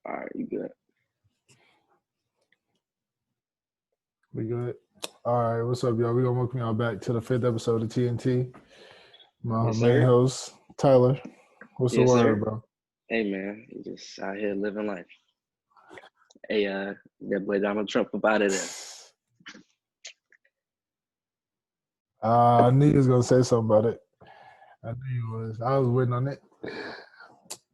All right, you good. We good? All right, what's up, y'all? We're going to welcome y'all back to the 5th episode of TnT. My Yes, main sir. host, Tyler. What's the Yes, word, sir. bro? Hey, man, you just out here living life. Hey, that boy Donald Trump up out of there. I knew you was going to say something about it. I knew you was. I was waiting on it.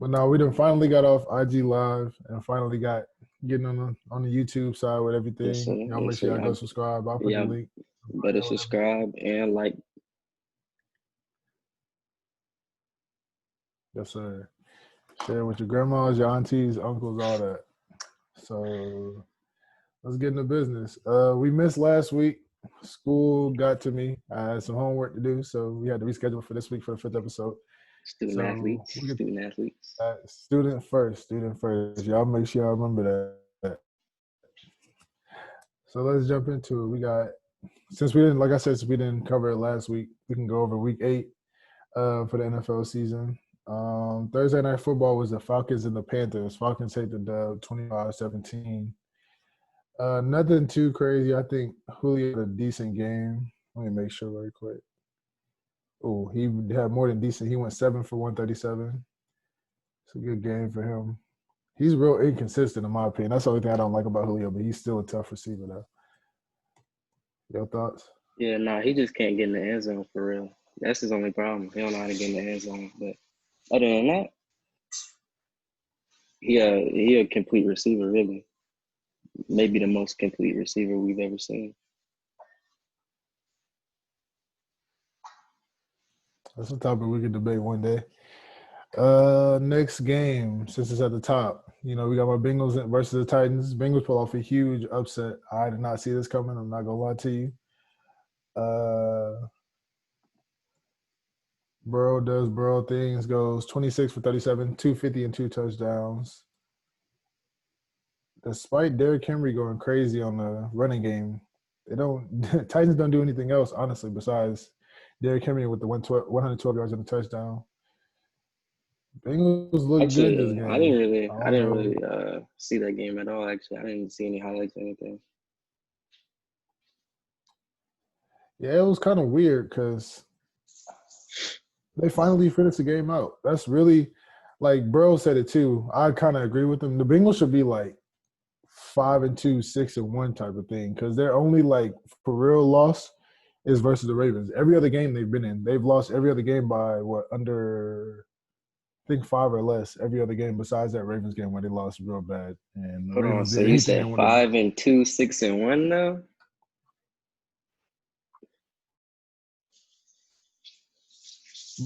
But no, we done finally got off IG Live and finally got getting on the YouTube side with everything. Yes, sir. Y'all Yes, make sure sir. y'all go subscribe. I'll put the link. Better subscribe and like. Yes, sir. Share with your grandmas, your aunties, uncles, all that. So let's get into business. We missed last week. School got to me. I had some homework to do, so we had to reschedule for this week for the 5th episode. Student athletes. Student first. Y'all make sure y'all remember that. So let's jump into it. Since we didn't cover it last week, we can go over week 8 for the NFL season. Thursday night football was the Falcons and the Panthers. Falcons take the dub 25-17. Nothing too crazy. I think Julio had a decent game. Let me make sure very quick. Oh, he had more than decent. He went 7 for 137. It's a good game for him. He's real inconsistent in my opinion. That's the only thing I don't like about Julio, but he's still a tough receiver though. Your thoughts? Yeah, no, he just can't get in the end zone for real. That's his only problem. He don't know how to get in the end zone. But other than that, he a complete receiver, really. Maybe the most complete receiver we've ever seen. That's a topic we could debate one day. Next game, since it's at the top, we got my Bengals versus the Titans. Bengals pull off a huge upset. I did not see this coming. I'm not gonna lie to you. Burrow does Burrow things, goes 26 for 37, 250 and 2 touchdowns. Despite Derrick Henry going crazy on the running game, Titans don't do anything else, honestly, besides Derrick Henry with the 112 yards and a touchdown. Bengals look good this game. I didn't really see that game at all. Actually, I didn't see any highlights or anything. Yeah, it was kind of weird because they finally finished the game out. That's really, like Burrow said it too. I kind of agree with him. The Bengals should be like 5-2, 6-1 type of thing because their only for real loss is versus the Ravens. Every other game they've been in, they've lost every other game by under, I think 5 or less. Every other game besides that Ravens game where they lost real bad. And the Ravens so you said 5-2, 6-1 now?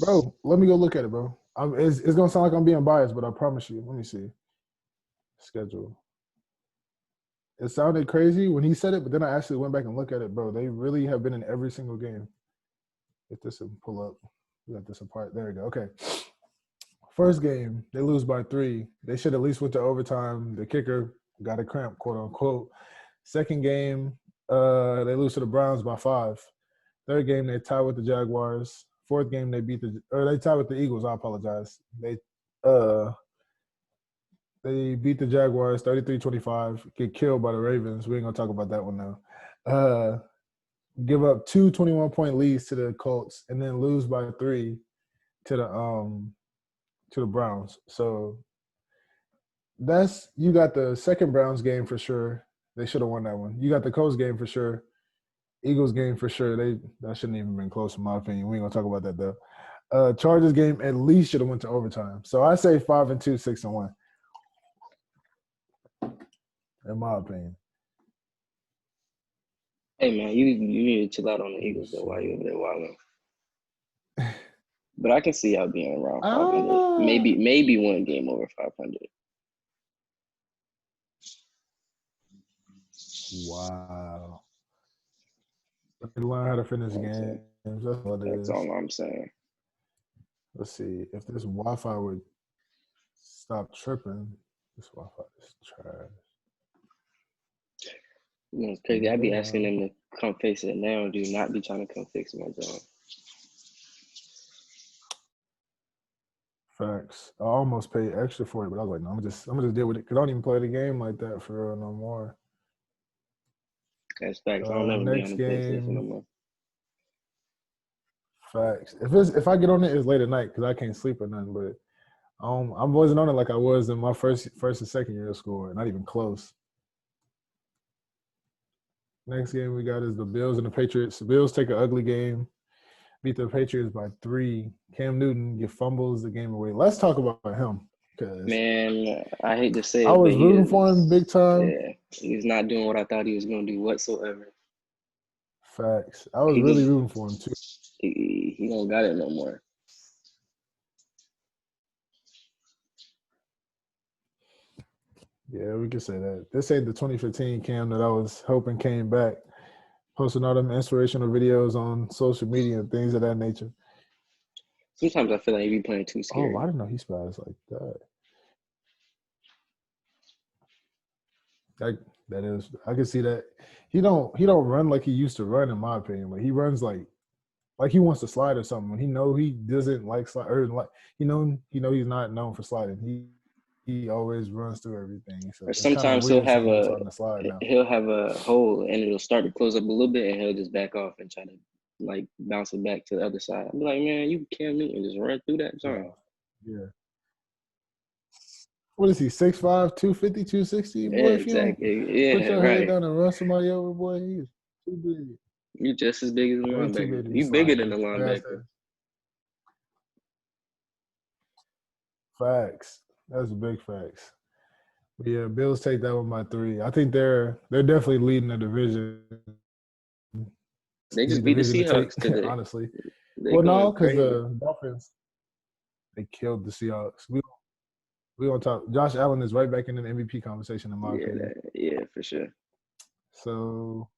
Bro, let me go look at it, bro. It's gonna sound like I'm being biased, but I promise you. Let me see. Schedule. It sounded crazy when he said it, but then I actually went back and looked at it, bro. They really have been in every single game. If this will pull up, we got this apart. There we go. Okay. First game, they lose by 3. They should at least went to overtime. The kicker got a cramp, quote unquote. Second game, they lose to the Browns by 5. Third game, they tie with the Jaguars. Fourth game, they tie with the Eagles. I apologize. They beat the Jaguars 33-25, get killed by the Ravens. We ain't going to talk about that one now. Give up 2 21-point leads to the Colts and then lose by 3 to the Browns. So you got the second Browns game for sure. They should have won that one. You got the Colts game for sure. Eagles game for sure. That shouldn't even been close in my opinion. We ain't going to talk about that though. Chargers game at least should have went to overtime. So I say 5-2, 6-1. In my opinion. Hey man, you need to chill out on the Eagles though while you're over there wilding. But I can see y'all being around 500. Maybe one game over 500. Wow. They learn how to finish games. That's what it is. That's all I'm saying. Let's see. If this Wi-Fi would stop tripping, this Wi-Fi is trash. It's crazy. I'd be asking them to come fix it now. Do not be trying to come fix my job. Facts. I almost paid extra for it, but I was like, no, I'm gonna just deal with it because I don't even play the game like that for real no more. That's facts. I don't ever be on Next the PlayStation no game, more. facts. If I get on it, it's late at night because I can't sleep or nothing. But I wasn't on it like I was in my first and second year of school, not even close. Next game we got is the Bills and the Patriots. The Bills take an ugly game, beat the Patriots by 3. Cam Newton fumbles the game away. Let's talk about him because Man, I hate to say I it, but was rooting for him big time. he's not doing what I thought he was gonna do whatsoever. Facts. I was He really just rooting for him too. he don't got it no more. Yeah, we can say that. This ain't the 2015 Cam that I was hoping came back, posting all them inspirational videos on social media and things of that nature. Sometimes I feel like he be playing too Oh, I scary. didn't know he spazzed like that. That is, I can see that. He don't run like he used to run, in my opinion. Like he runs like he wants to slide or something. When he know he doesn't like slide, or like he know he's not known for sliding. He always runs through everything. So Or it's kind of sometimes weird seeing him starting to slide now. he'll have a hole and it'll start to close up a little bit and he'll just back off and try to like bounce it back to the other side. I'm like, man, you can't meet and just run through that Yeah, zone. yeah. What is he? 6'5", 250, 260? Yeah, Boy, if you don't exactly. put Yeah, your head right. down and run somebody over, boy, he's too big. You just as big as a Way too linebacker. big to be You bigger than sliding a past linebacker. that. Facts. That's big facts. But yeah, Bills take that one by 3. I think they're definitely leading the division. They Easy just beat the division to take, Seahawks today. honestly. They Well, no, going because crazy. the Dolphins, they killed the Seahawks. We on top. Josh Allen is right back in the MVP conversation, in my opinion. Yeah, for sure. So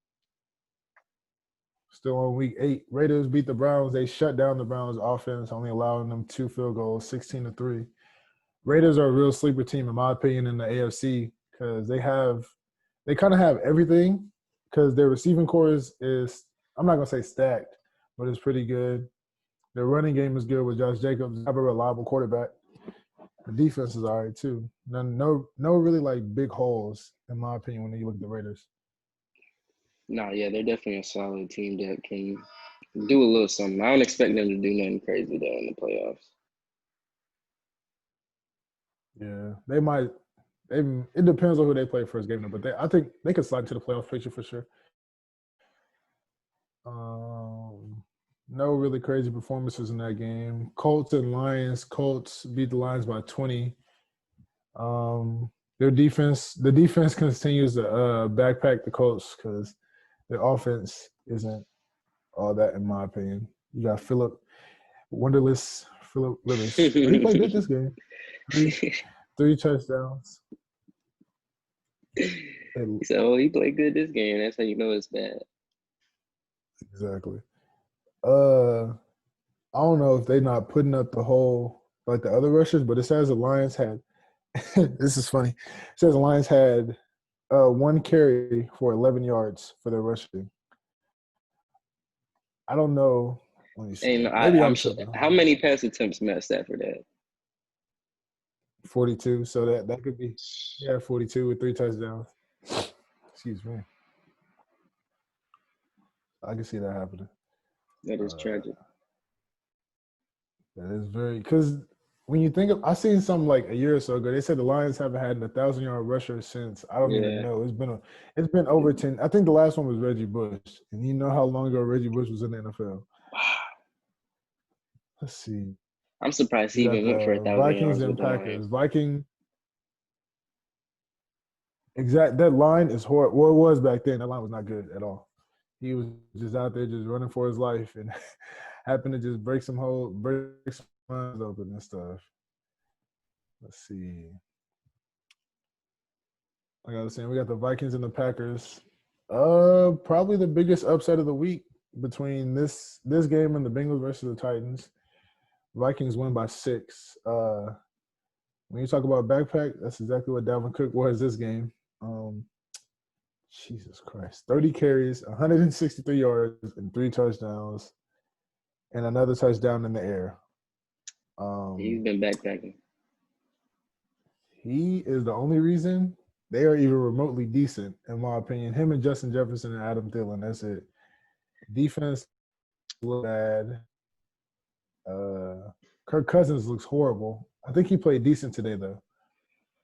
still on week 8. Raiders beat the Browns. They shut down the Browns offense, only allowing them 2 field goals, 16-3. Raiders are a real sleeper team, in my opinion, in the AFC because they kind of have everything because their receiving core is I'm not gonna say stacked, but it's pretty good. Their running game is good with Josh Jacobs. They have a reliable quarterback. The defense is all right too. No really like big holes, in my opinion, when you look at the Raiders. Nah, yeah, they're definitely a solid team that can do a little something. I don't expect them to do nothing crazy though in the playoffs. Yeah, they might. It depends on who they play first game, but I think they could slide into the playoff picture for sure. No really crazy performances in that game. Colts and Lions. Colts beat the Lions by 20. The defense continues to backpack the Colts because their offense isn't all that, in my opinion. You got Philip Rivers, but he played good this game. Three touchdowns. He said, "Oh, he played good this game. That's how you know it's bad." Exactly. I don't know if they're not putting up the whole like the other rushers, but it says the Lions had. This is funny. It says the Lions had 1 carry for 11 yards for their rushing. I don't know. Let me see. And Maybe I'm I'm sure. tripping. Hold How on. many pass attempts Matt Stafford had? 42. So that could be 42 with 3 touchdowns. Excuse me. I can see that happening. That is Uh, tragic. that is very because when you think of, I seen something like a year or so ago. They said the Lions haven't had a 1,000-yard rusher since I don't even Yeah. know. It's been over 10. I think the last one was Reggie Bush, and you know how long ago Reggie Bush was in the NFL. Let's see. I'm surprised he You got even went for the 1,000 Vikings yards and with the Packers. Lions. That line is horrible. Well, it was back then. That line was not good at all. He was just out there just running for his life and happened to just break some lines open and stuff. Let's see. Like I was saying, we got the Vikings and the Packers. Probably the biggest upset of the week between this game and the Bengals versus the Titans. Vikings win by 6. When you talk about backpack, that's exactly what Dalvin Cook was this game. Jesus Christ. 30 carries, 163 yards, and 3 touchdowns, and another touchdown in the air. He's been backpacking. He is the only reason they are even remotely decent, in my opinion. Him and Justin Jefferson and Adam Thielen, that's it. Defense look bad. Kirk Cousins looks horrible. I think he played decent today though.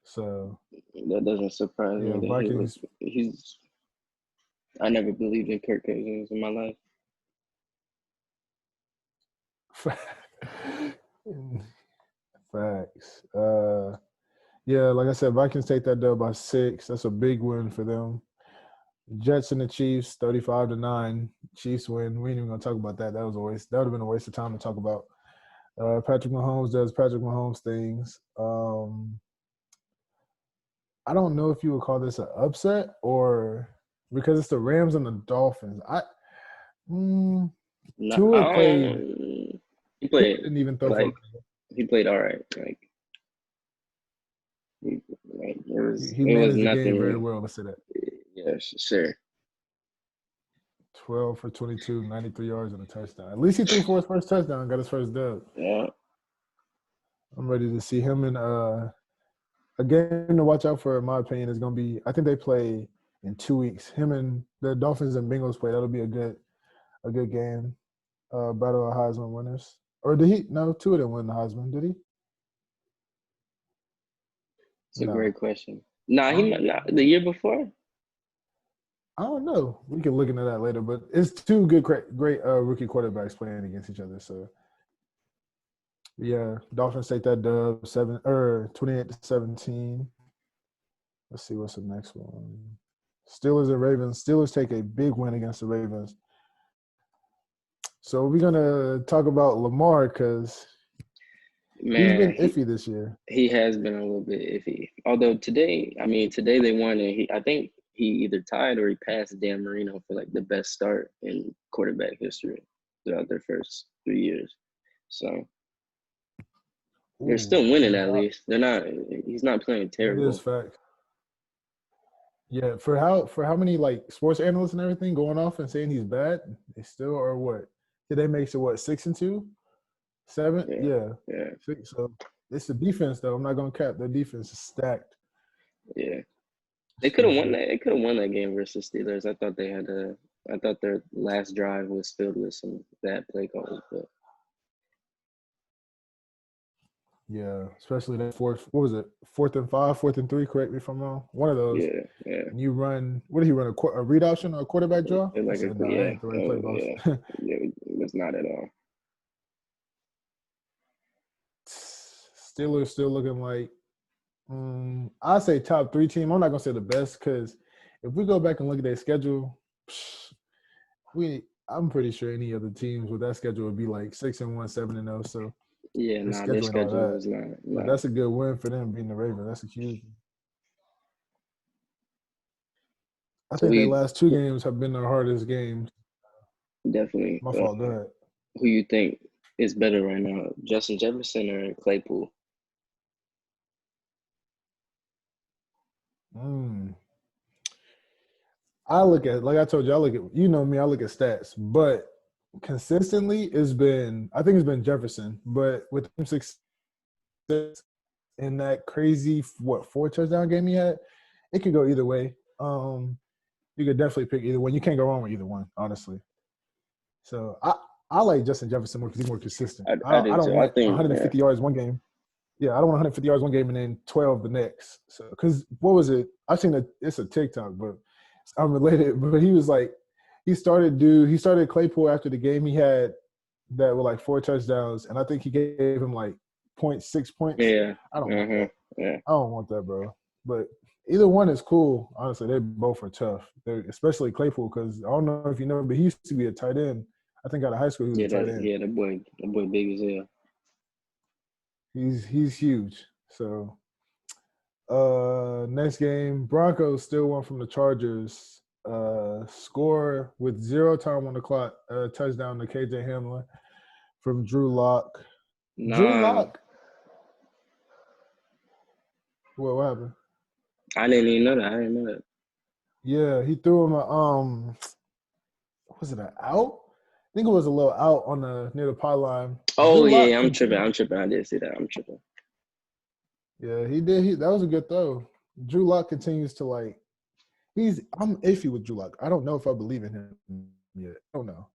So That doesn't surprise me. yeah, That Vikings. he's. I never believed in Kirk Cousins in my life. Facts. Yeah, like I said, Vikings take that dub by 6. That's a big win for them. Jets and the Chiefs, 35-9. Chiefs win. We ain't even gonna talk about that. That was a waste. That would have been a waste of time to talk about. Patrick Mahomes does Patrick Mahomes things. I don't know if you would call this an upset or because it's the Rams and the Dolphins. Tua played. He played Didn't even throw like for. he played all right. It He was managed the nothing. game very well. Let's say that. Yeah, sure. 12 for 22, 93 yards and a touchdown. At least he threw for his first touchdown and got his first dub. Yeah. I'm ready to see him in a game to watch out for, in my opinion, is going to be – I think they play in 2 weeks. Him and the Dolphins and Bengals play. That'll be a good game. Battle of Heisman winners. Or did he – no, 2 of them win the Heisman. Did he? It's a great question. The year before? I don't know. We can look into that later. But it's 2 great rookie quarterbacks playing against each other. So, yeah, Dolphins take that dub 28-17. Let's see what's the next one. Steelers and Ravens. Steelers take a big win against the Ravens. So we're gonna talk about Lamar because he's been iffy this year. He has been a little bit iffy. Although today they won, and I think he either tied or he passed Dan Marino for like the best start in quarterback history throughout their first 3 years. So they're still winning at least. They're not. He's not playing terrible. That is fact. Yeah, for how many like sports analysts and everything going off and saying he's bad, they still are what? Did they make it 6-2? 7? Yeah. 6. So it's the defense though. I'm not gonna cap. Their defense is stacked. Yeah. They could have won that. They could have won that game versus Steelers. I thought their last drive was filled with some bad play calls, but yeah, especially that fourth. What was it? 4th and 5, 4th and 3. Correct me if I'm wrong. One of those. Yeah. And you run. What did he run? A read option or a quarterback draw? Like that ain't the right play, boss. It was not at all. Steelers still looking like. I say top 3 team. I'm not gonna say the best because if we go back and look at their schedule, I'm pretty sure any other teams with that schedule would be like 6-1, 7-0. So yeah, their schedule is not. But that's a good win for them beating the Ravens. That's a huge. I think their last 2 games have been their hardest games. Definitely. My fault. Go ahead. Who you think is better right now, Justin Jefferson or Claypool? I look at, like I told you, I look at stats, but consistently I think it's been Jefferson, but with him success in that crazy 4 touchdown game he had, it could go either way. You could definitely pick either one. You can't go wrong with either one, honestly. So I like Justin Jefferson more because he's more consistent. I don't want 150 yards one game. Yeah, I don't want 150 yards one game and then 12 the next. So, because what was it? I've seen it's a TikTok, but it's unrelated. But he was like, he started Claypool after the game he had that were like 4 touchdowns, and I think he gave him like 0.6 points. Yeah, I don't want that. Yeah, I don't want that, bro. But either one is cool. Honestly, they both are tough. Especially Claypool, because I don't know if you know, but he used to be a tight end. I think out of high school he was a tight end. Yeah, that boy big as hell. He's huge. So next game, Broncos still won from the Chargers. Score with 0 time on the clock. Touchdown to KJ Hamler from Drew Lock. Drew Lock. What happened? I didn't even know that. Yeah, he threw him a was it an out? think it was a little out on the near the pylon. Oh Drew yeah, Lock yeah, I'm tripping. continued. I'm tripping. I did see that. I'm tripping. Yeah, he did. That was a good throw. Drew Lock continues to like. I'm iffy with Drew Lock. I don't know if I believe in him yet. I don't know.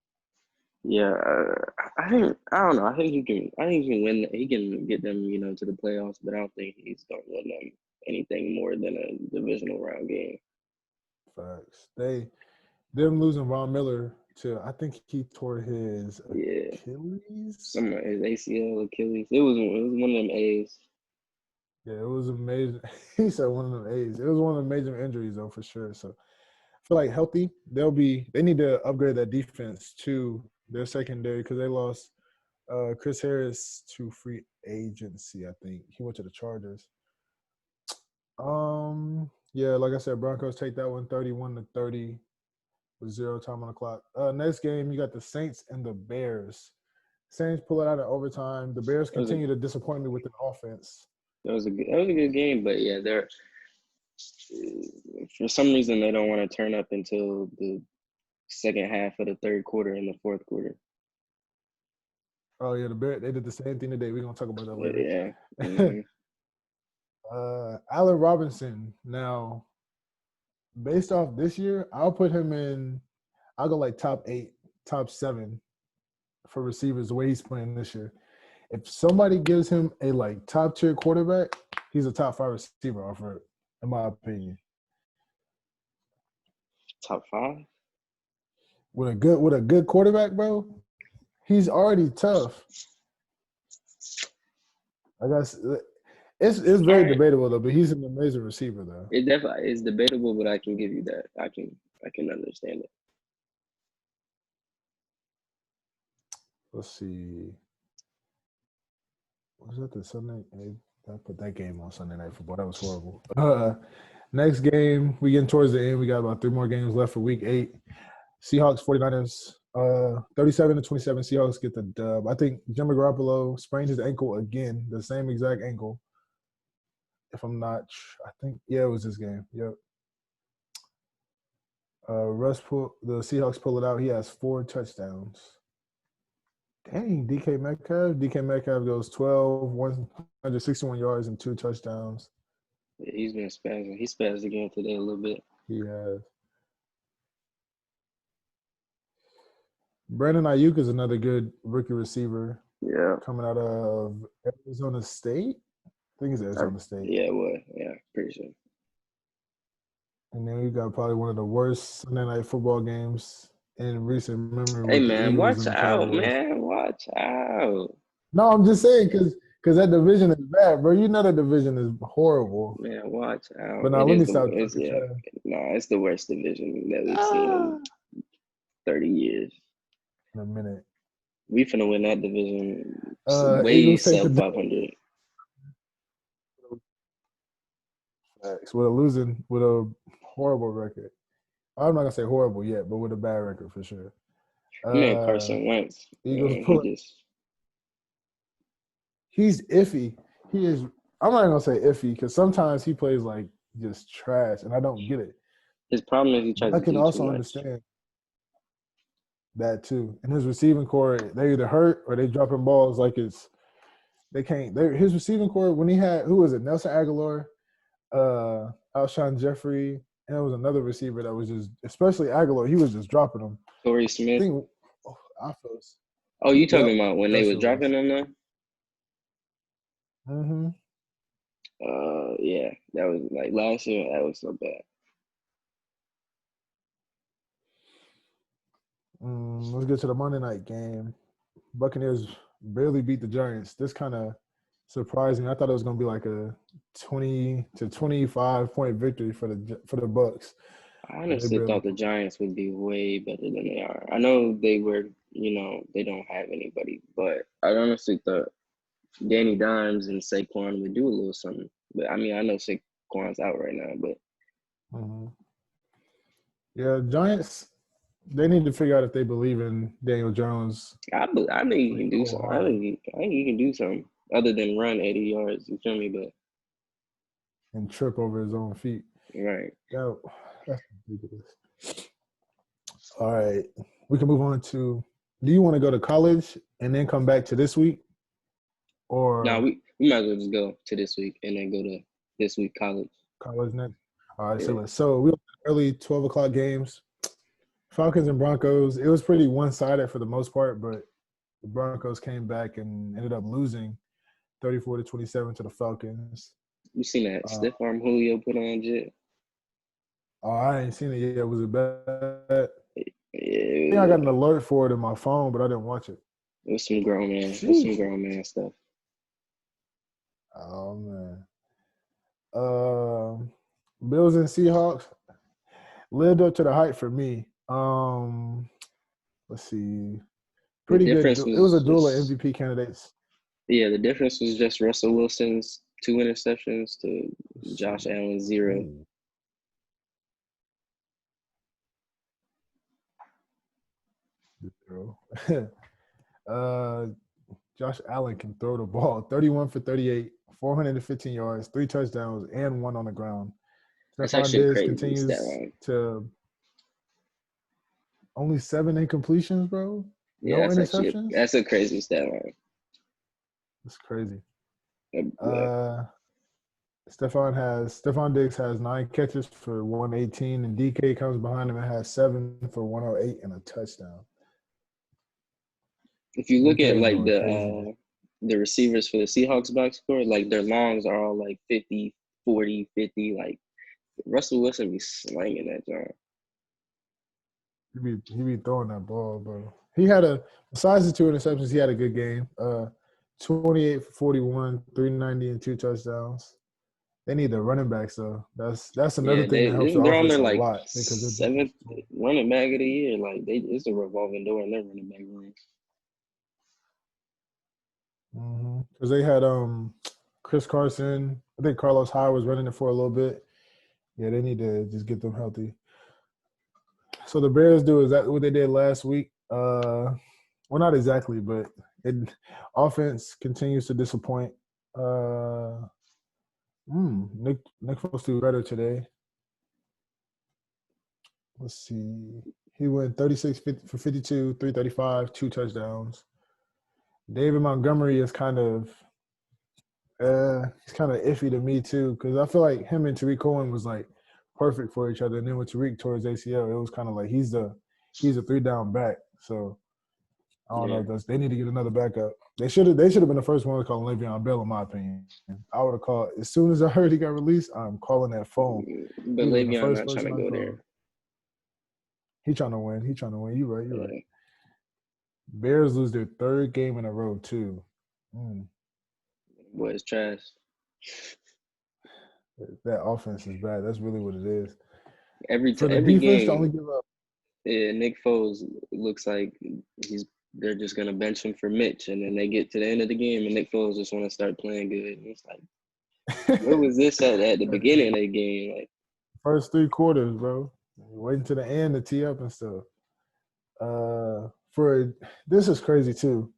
Yeah, I think I don't know. I think he can. I think he can win. He can get them, to the playoffs. But I don't think he's gonna win them anything more than a divisional round game. Facts. Them losing Von Miller to, I think he tore his Yeah, Achilles. some of his ACL, Achilles. It was one of them A's. Yeah, it was amazing. He said one of them A's. It was one of the major injuries though, for sure. So I feel like healthy, they need to upgrade that defense to their secondary because they lost Chris Harris to free agency. I think he went to the Chargers. Yeah, like I said, Broncos take that one 31-30 with 0 time on the clock. Next game, you got the Saints and the Bears. Saints pull it out in overtime. The Bears continue to disappoint me with an offense. That was a good game, but yeah, they're for some reason they don't want to turn up until the second half of the third quarter and the fourth quarter. Oh yeah, the Bears, they did the same thing today. We're gonna talk about that later. Yeah. Mm-hmm. Allen Robinson. Now, based off this year, I'll put him in. I'll go like top 8, top 7 for receivers the way he's playing this year. If somebody gives him a like top tier quarterback, he's a top 5 receiver offer, in my opinion. Top 5? With a good quarterback, bro, he's already tough. I guess it's very debatable though, but he's an amazing receiver though. It definitely is debatable, but I can give you that. I can understand it. Let's see. Was that the Sunday? I put that game on Sunday Night Football. That was horrible. Next game, we getting towards the end. We got about 3 more games left for Week 8. Seahawks, 49ers, 37-27. Seahawks get the dub. I think Jimmy Garoppolo sprained his ankle again, the same exact ankle. If I'm not, I think, yeah, it was this game. Yep. The Seahawks pull it out. He has 4 touchdowns. Dang, DK Metcalf. DK Metcalf goes 12, 161 yards and 2 touchdowns. Yeah, he's been spazzing. He spazzed again today a little bit. He has. Brandon Ayuk is another good rookie receiver. Yeah. Coming out of Arizona State. I think it's Arizona State. Yeah, it was. Yeah, pretty sure. And then we got probably one of the worst Sunday Night Football games in recent memory. Hey, man, watch out, man. Watch out. No, I'm just saying because that division is bad, bro. You know that division is horrible. Man, watch out. But now let me stop. It's the worst division that we've seen in 30 years. In a minute. We finna win that division way sub 500. With a horrible record. I'm not gonna say horrible yet, but with a bad record for sure. Man, Carson Wentz. He's iffy. He is. I'm not gonna say iffy because sometimes he plays like just trash, and I don't get it. His problem is he tries to do too much. I can also understand that too. And his receiving core, they either hurt or they dropping balls like they can't. His receiving core when he had who was it? Nelson Aguilar, Alshon Jeffrey, and there was another receiver that was just, especially Aguilar, he was just dropping them. Torrey Smith. Oh, you talking about when they were dropping them though? Mm-hmm. Yeah, that was like last year. That was so bad. Let's get to the Monday night game. Buccaneers barely beat the Giants. This kind of surprised me. I thought it was going to be like a 20 to 25 point victory for the Bucs. I honestly thought the Giants would be way better than they are. I know they were, they don't have anybody, but I honestly thought Danny Dimes and Saquon would do a little something. But I mean, I know Saquon's out right now, but yeah, Giants. They need to figure out if they believe in Daniel Jones. I think he can do something. I think he can do something other than run 80 yards. You feel me? And trip over his own feet. Right. Yeah, that's ridiculous. All right, we can move on to Do you want to go to college and then come back to this week, Now or we might as well just go to this week and then go to this week college. college next? All right, Yeah. so we early 12 o'clock games. Falcons and Broncos. It was pretty one-sided for the most part, but the Broncos came back and ended up losing 34-27 to the Falcons. You seen that Uh, stiff arm Julio put on Jet? oh, I ain't seen it yet. Was it bad? I think I got an Yeah, alert for it in my phone, but I didn't watch it. it was some grown man. It was some Sheesh. grown man stuff. Oh man. Bills and Seahawks lived up to the hype for me. Let's see. The Pretty good. difference It was a was duel of just MVP candidates. the difference was just Russell Wilson's 2 interceptions to Let's Josh see. Allen's 0. Ooh. uh, Josh Allen can throw the ball. 31 for 38, 415 yards, 3 touchdowns, and 1 on the ground. That's Stephon actually a Diggs crazy stat continues line. to only 7 incompletions, bro. Yeah, No interceptions. that's a crazy stat line. That's crazy. But Stephon Diggs has 9 catches for 118, and DK comes behind him and has 7 for 108 and a touchdown. if you look DK at is like going crazy. the receivers for the Seahawks box score, like their longs are all like 50, 40, 50. Like Russell Wilson be slanging that job. He be throwing that ball, bro. Besides the 2 interceptions, he had a good game. 28 for 41, 390 and 2 touchdowns. They need the running backs though. That's another Yeah, thing that helps the they're on their offense a like lot because they're seventh running back of the year. Like it's a revolving door in their running back room. because they had Chris Carson. I think Carlos Hyde was running it for a little bit. Yeah, they need to just get them healthy. So the Bears do is that what they did last week? Well, not exactly, but offense continues to disappoint. Nick Foles do better today. Let's see. He went 36 for 52, 335, 2 touchdowns. David Montgomery is kind of he's kind of iffy to me too because I feel like him and Tariq Cohen was like perfect for each other, and then with Tariq towards ACL, it was kind of like he's a 3-down back. So I don't know. They need to get another backup. They should have been the first one to call Le'Veon Bell, in my opinion. I would have called as soon as I heard he got released. I'm calling that phone. But He was the Le'Veon first not trying person to I go called. there. He trying to win. You're right. Yeah. Bears lose their 3rd game in a row too. Boy, it's trash. That offense is bad. That's really what it is. Every For the every defense to game, only give up. yeah, Nick Foles looks like they're just gonna bench him for Mitch, and then they get to the end of the game, and Nick Foles just want to start playing good. And it's like, where was this at the beginning of the game? Like, First 3 quarters, bro. Waiting to the end to tee up and stuff. This is crazy too.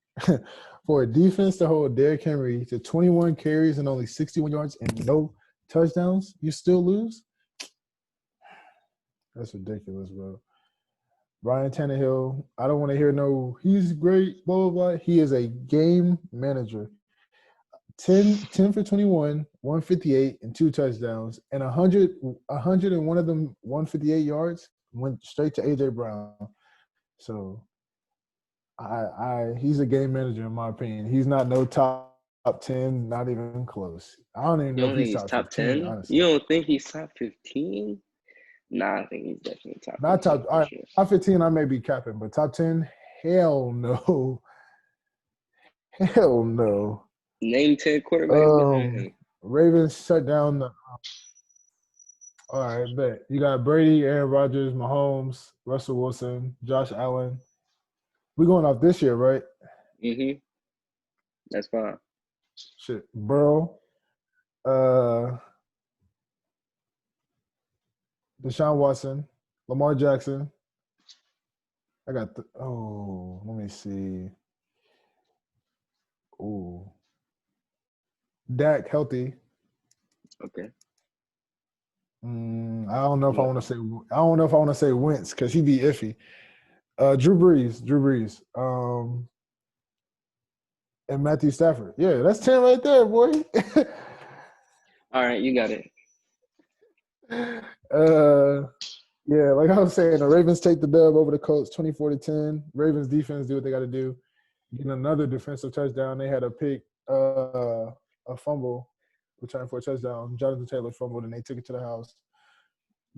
For a defense to hold Derrick Henry to 21 carries and only 61 yards and no touchdowns, you still lose? That's ridiculous, bro. Ryan Tannehill, I don't want to hear he's great, blah, blah, blah. He is a game manager. 10 for 21, 158, and 2 touchdowns, and 100 and one of them 158 yards went straight to A.J. Brown. So he's a game manager in my opinion. He's not no top 10, not even close. I don't even you know if don't think he's he's top top 15, 10? honestly. You don't think he's top 15? Nah, I think he's definitely top Not 15 top. for All right, sure. top 15, I may be capping, but top 10, hell no, hell no. Name 10 quarterbacks behind him. Ravens shut down the. All right, bet you got Brady, Aaron Rodgers, Mahomes, Russell Wilson, Josh Allen. We're going off this year, right? That's fine. Shit, Burrow, Deshaun Watson, Lamar Jackson. I got let me see. Ooh. Dak healthy. Okay. I don't know if I want to say Wentz because he'd be iffy. Drew Brees, and Matthew Stafford. Yeah, that's 10 right there, boy. All right, you got it. Yeah, like I was saying, the Ravens take the dub over the Colts, 24-10. Ravens defense do what they got to do. Getting another defensive touchdown. They had a pick, a fumble, return for a touchdown. Jonathan Taylor fumbled, and they took it to the house.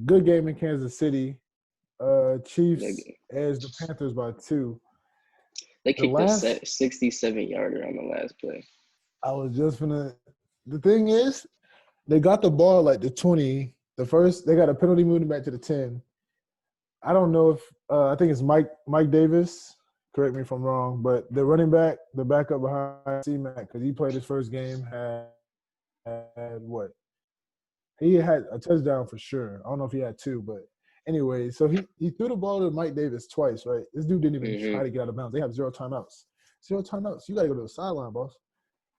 Good game in Kansas City. Chiefs edged the Panthers by 2. They The kicked a last, 67-yarder on the last play. I was just gonna. The thing is, they got the ball like the 20. The first, they got a penalty moving back to the 10. I don't know if I think it's Mike Davis. Correct me if I'm wrong, but the running back, the backup behind C-Mac, because he played his first game, had what? He had a touchdown for sure. I don't know if he had 2, but anyway, so he threw the ball to Mike Davis twice, right? This dude didn't even try to get out of bounds. They have 0 timeouts. 0 timeouts. You got to go to the sideline, boss.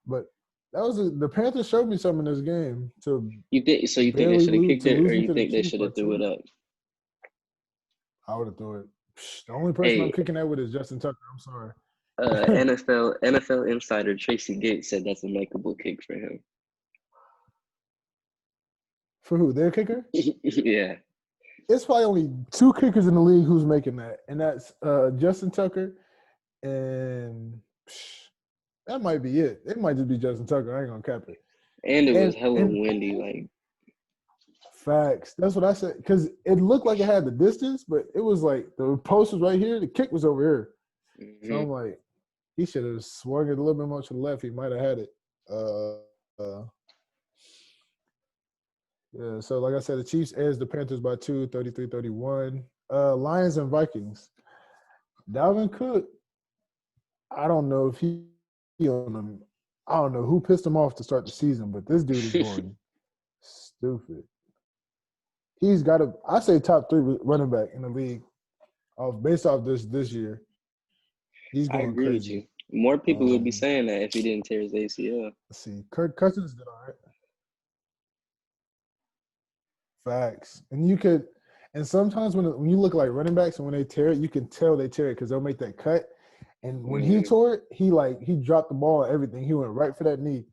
But that was the Panthers showed me something in this game to You think so? You think they barely should have lose kicked to it, or losing you to the think they Chiefs should by have threw 2. it up? I would have threw it. The only person I'm Hey, kicking that with is Justin Tucker. I'm sorry. NFL insider Tracy Gates said that's a makeable kick for him. For who? Their kicker? Yeah. It's probably only 2 kickers in the league who's making that, and that's Justin Tucker, and that might be it. It might just be Justin Tucker. I ain't gonna cap it. And it was hella And windy. Like, facts. That's what I said. Because it looked like it had the distance, but it was like the post was right here, the kick was over here. So I'm like, he should have swung it a little bit more to the left. He might have had it. Yeah, so like I said, the Chiefs edged the Panthers by 2, 33-31. Lions and Vikings. Dalvin Cook, I don't know if he on them. I don't know who pissed him off to start the season, but this dude is going stupid. He's got I say top 3 running back in the league, based off this year. He's I going agree with crazy. you. More people would be saying that if he didn't tear his ACL. Let's see. Kirk Cousins did all right. Facts. And sometimes when you look like running backs and when they tear it, you can tell they tear it because they'll make that cut. And when he tore it, he dropped the ball and everything. He went right for that knee.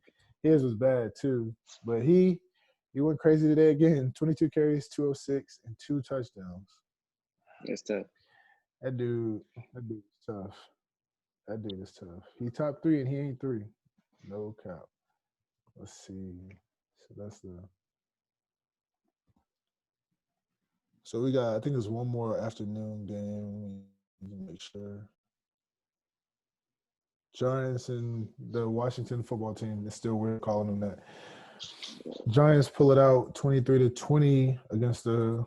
His was bad too. But he went crazy today again. 22 carries, 206, and 2 touchdowns. That's tough. That dude is tough. That dude is tough. He top 3 and he ain't 3. No cap. Let's see. So that's So we got, I think there's one more afternoon game. Let me make sure. Giants and the Washington football team. It's still weird calling them that. Giants pull it out 23-20 against the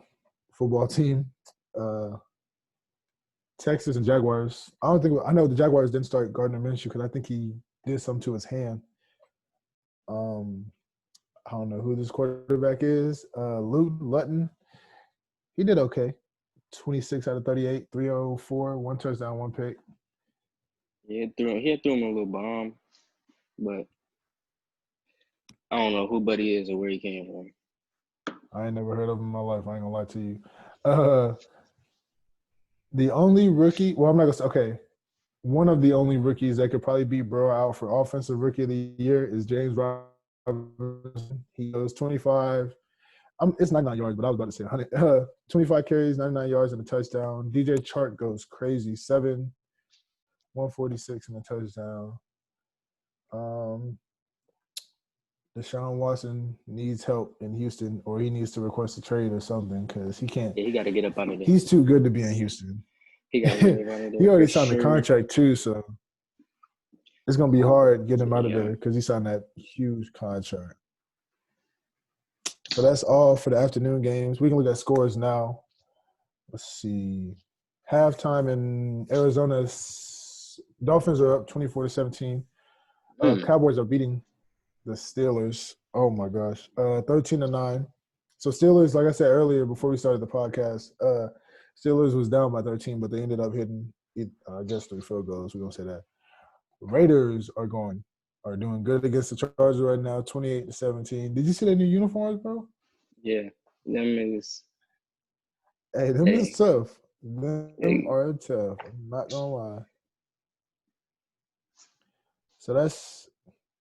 football team. Texas and Jaguars. I know the Jaguars didn't start Gardner Minshew because I think he did something to his hand. I don't know who this quarterback is. Luton. He did okay. 26 out of 38, 304, 1 touchdown, 1 pick. Yeah, he threw him a little bomb, but I don't know who Buddy is or where he came from. I ain't never heard of him in my life. I ain't gonna lie to you. The only rookie, well, I'm not gonna say, okay. One of the only rookies that could probably beat Burrow out for offensive rookie of the year is James Robinson. He goes 25. It's 99 yards, but I was about to say 100. 25 carries, 99 yards, and a touchdown. DJ Chark goes crazy. 7, 146 and a touchdown. Deshaun Watson needs help in Houston, or he needs to request a trade or something because he can't. Yeah, he got to get up out of there. He's too good to be in Houston. He got to get up out of there. He already signed the contract too, so it's gonna be hard getting him out of there because he signed that huge contract. So that's all for the afternoon games. We can look at scores now. Let's see. Halftime in Arizona, Dolphins are up 24-17. Cowboys are beating the Steelers. Oh my gosh. 13-9. So Steelers, like I said earlier before we started the podcast, Steelers was down by 13, but they ended up hitting, I guess, 3 field goals. We're gonna say that. Raiders are doing good against the Chargers right now, 28-17. Did you see their new uniforms, bro? Yeah, them is. Hey, them is tough. Them Hey, are tough. I'm not gonna lie. So that's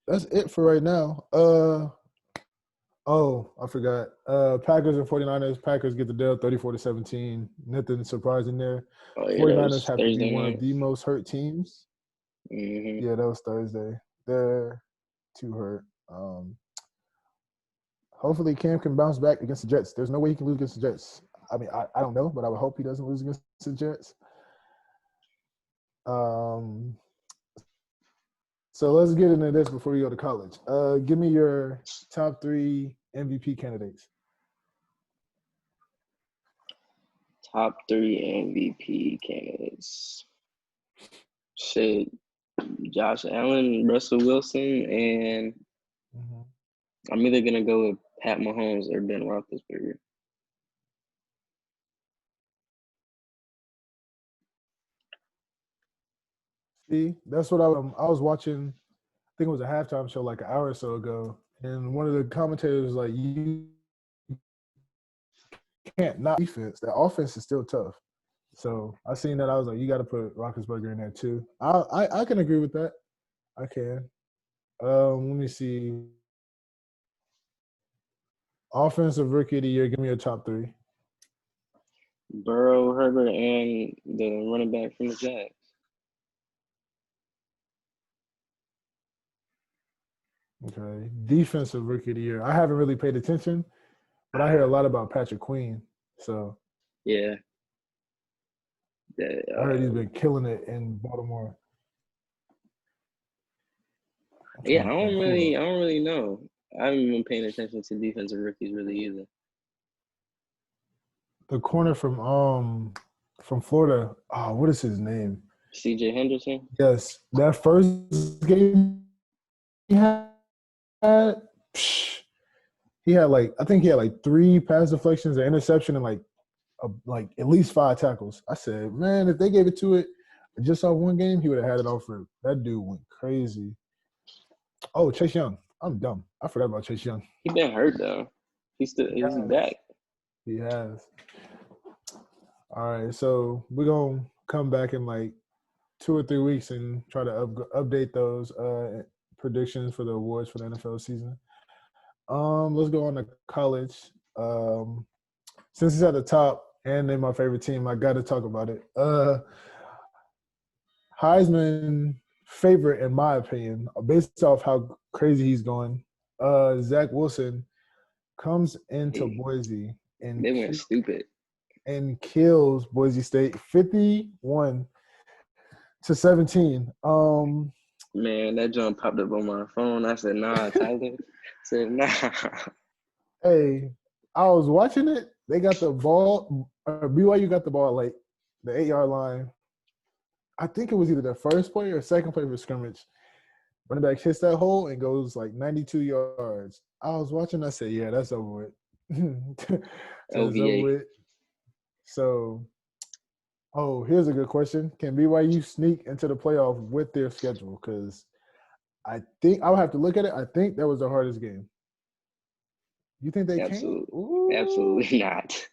it for right now. Oh, I forgot. Packers and 49ers. Packers get the dub 34-17. Nothing surprising there. oh yeah, that 49ers was have to be Thursday one of night. the most hurt teams. Hmm. Yeah, that was Thursday. They're too hurt. Hopefully Cam can bounce back against the Jets. There's no way he can lose against the Jets. I mean, I don't know, but I would hope he doesn't lose against the Jets. Um, so let's get into this before we go to college. Give me your top 3 MVP candidates. Top three MVP candidates. Shit, Josh Allen, Russell Wilson, and Mm-hmm. I'm either gonna go with Pat Mahomes or Ben Roethlisberger. See, that's what I was watching. I think it was a halftime show like an hour or so ago, and one of the commentators was like, "You can't not defense. The offense is still tough." So I seen that. I was like, "You got to put Roethlisberger in there too." I can agree with that. I can. Let me see. Offensive rookie of the year. Give me a top 3. Burrow, Herbert, and the running back from the Jags. Okay. Defensive rookie of the year. I haven't really paid attention, but I hear a lot about Patrick Queen. So Yeah, I heard he's been killing it in Baltimore. I'm yeah. trying to think. I don't really know. I haven't been paying attention to defensive rookies really either. The corner from Florida. Oh, what is his name? C.J. Henderson. Yes, that first game he had, psh, he had like I think he had like 3 pass deflections, an interception, and like at least 5 tackles. I said, man, if they gave it to it just off one game, he would have had it all for that dude went crazy. Oh, Chase Young. I'm dumb. I forgot about Chase Young. He been hurt though. He's back. He has. All right, so we're gonna come back in like 2 or 3 weeks and try to update those predictions for the awards for the NFL season. Let's go on to college. Since it's at the top and they're my favorite team, I got to talk about it. Heisman favorite, in my opinion, based off how crazy he's going. Zach Wilson comes into Boise They went stupid. and kills Boise State 51-17. Man, that jump popped up on my phone. I said, nah, Tyler. I said, nah. Hey, I was watching it. They got the ball. BYU got the ball like the 8-yard line. I think it was either the first play or second play for scrimmage. Running back hits that hole and goes like 92 yards. I was watching. I said, "Yeah, that's over with." So it's over OVA. with. So, oh, here's a good question: Can BYU sneak into the playoff with their schedule? Because I think I'll have to look at it. I think that was the hardest game. You think they can? Absolutely. Ooh. Absolutely not.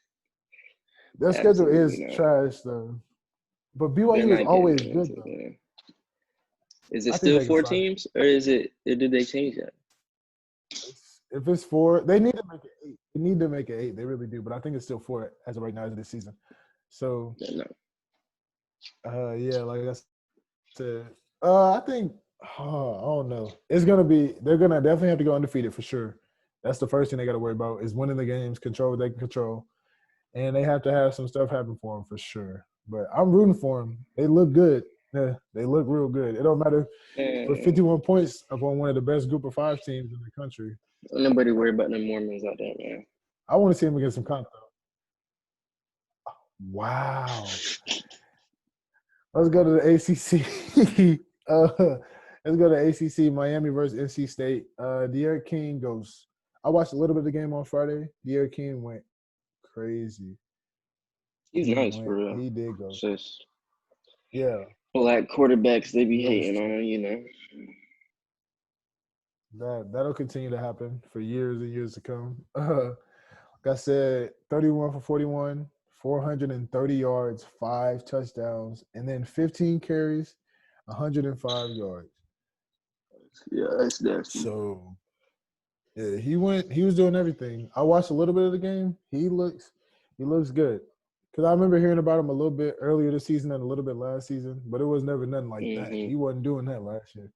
Their schedule Absolutely is not. trash though. But They're BYU is not getting always good into though. it. Is it I think still they can 4 slide. teams or is it or did they change that? If it's 4, they need to make it 8. They need to make it 8. They really do. But I think it's still 4 as of right now as of this season. So, No. yeah, like I said, I think I don't know. It's gonna be. They're gonna definitely have to go undefeated for sure. That's the first thing they got to worry about is winning the games, control what they can control, and they have to have some stuff happen for them for sure. But I'm rooting for them. They look good. Yeah, they look real good. It don't matter. With Man, 51 points upon one of the best group of 5 teams in the country. nobody worry about the Mormons out there, man. I want to see him against some content. Wow. Let's go to the ACC. Let's go to ACC. Miami versus NC State. De'Aaron King goes. I watched a little bit of the game on Friday. De'Aaron King went crazy. He's nice for real. He did go. It's just Yeah. black quarterbacks they be He goes. hating on, you know. That'll continue to happen for years and years to come. Like I said, 31 for 41, 430 yards, 5 touchdowns, and then 15 carries, 105 yards. Yeah, that's nasty. So yeah, he was doing everything. I watched a little bit of the game. He looks good. Because I remember hearing about him a little bit earlier this season and a little bit last season, but it was never nothing like that. He wasn't doing that last year.